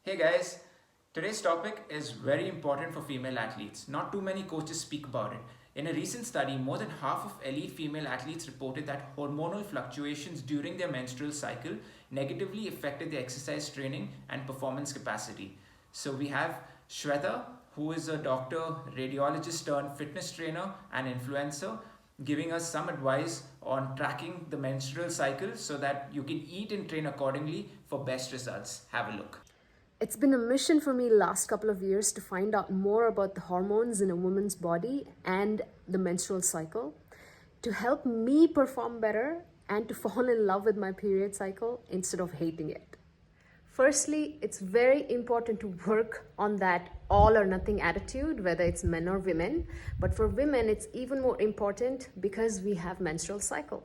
Hey guys, today's topic is very important for female athletes. Not too many coaches speak about it. In a recent study, more than half of elite female athletes reported that hormonal fluctuations during their menstrual cycle negatively affected their exercise training and performance capacity. So we have Swetha, who is a doctor, radiologist turned fitness trainer and influencer, giving us some advice on tracking the menstrual cycle so that you can eat and train accordingly for best results. Have a look. It's been a mission for me last couple of years to find out more about the hormones in a woman's body and the menstrual cycle to help me perform better and to fall in love with my period cycle instead of hating it. Firstly, it's very important to work on that all or nothing attitude, whether it's men or women. But for women, it's even more important because we have menstrual cycle.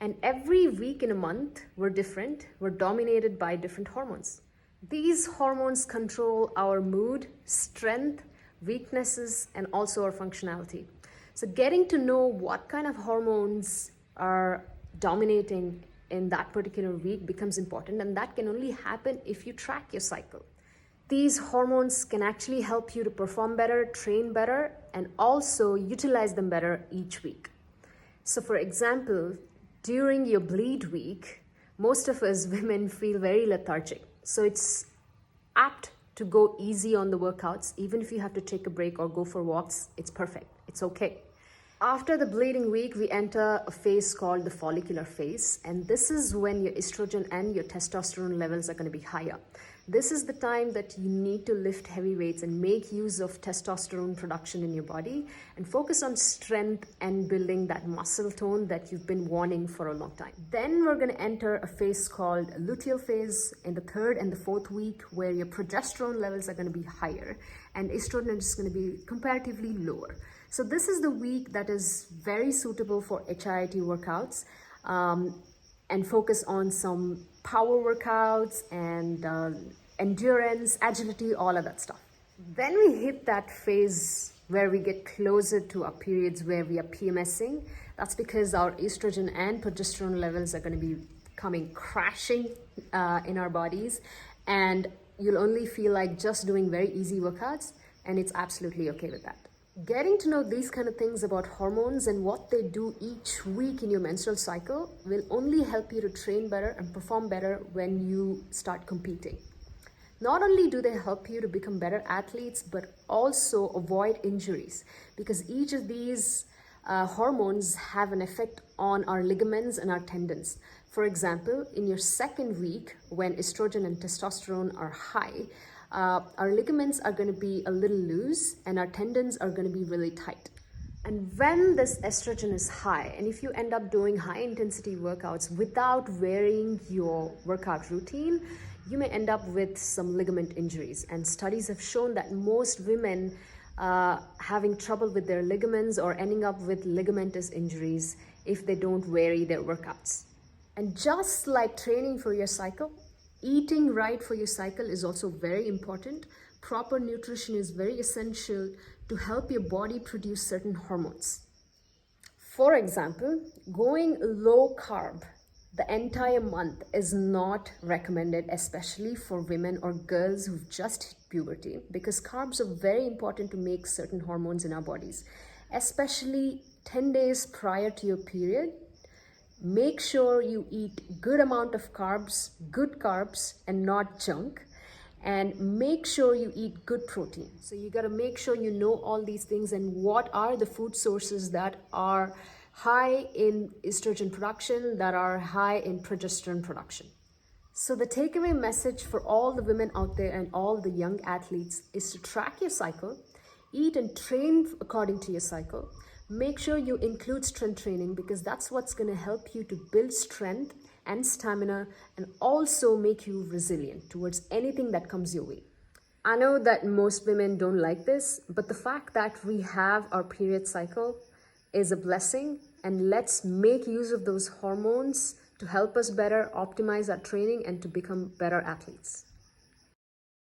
And every week in a month, we're different. We're dominated by different hormones. These hormones control our mood, strength, weaknesses, and also our functionality. So getting to know what kind of hormones are dominating in that particular week becomes important, and that can only happen if you track your cycle. These hormones can actually help you to perform better, train better, and also utilize them better each week. So for example, during your bleed week, most of us women feel very lethargic. So it's apt to go easy on the workouts. Even if you have to take a break or go for walks, it's perfect. It's okay. After the bleeding week, we enter a phase called the follicular phase. And this is when your estrogen and your testosterone levels are going to be higher. This is the time that you need to lift heavy weights and make use of testosterone production in your body and focus on strength and building that muscle tone that you've been wanting for a long time. Then we're going to enter a phase called luteal phase in the third and the fourth week, where your progesterone levels are going to be higher and estrogen is going to be comparatively lower. So this is the week that is very suitable for HIIT workouts and focus on some power workouts and endurance, agility, all of that stuff. Then we hit that phase where we get closer to our periods where we are PMSing. That's because our estrogen and progesterone levels are going to be coming crashing in our bodies, and you'll only feel like just doing very easy workouts, and it's absolutely okay with that. Getting to know these kind of things about hormones and what they do each week in your menstrual cycle will only help you to train better and perform better when you start competing. Not only do they help you to become better athletes, but also avoid injuries, because each of these hormones have an effect on our ligaments and our tendons. For example, in your second week, when estrogen and testosterone are high, our ligaments are going to be a little loose and our tendons are going to be really tight. And when this estrogen is high, and if you end up doing high intensity workouts without varying your workout routine, you may end up with some ligament injuries. And studies have shown that most women having trouble with their ligaments or ending up with ligamentous injuries if they don't vary their workouts. And just like training for your cycle, eating right for your cycle is also very important. Proper nutrition is very essential to help your body produce certain hormones. For example, going low carb the entire month is not recommended, especially for women or girls who've just hit puberty, because carbs are very important to make certain hormones in our bodies, especially 10 days prior to your period. Make sure you eat good amount of carbs, good carbs, and not junk. And make sure you eat good protein. So you got to make sure you know all these things and what are the food sources that are high in estrogen production, that are high in progesterone production. So the takeaway message for all the women out there and all the young athletes is to track your cycle, eat and train according to your cycle. Make sure you include strength training, because that's what's going to help you to build strength and stamina and also make you resilient towards anything that comes your way. I know that most women don't like this, but the fact that we have our period cycle is a blessing, and let's make use of those hormones to help us better optimize our training and to become better athletes.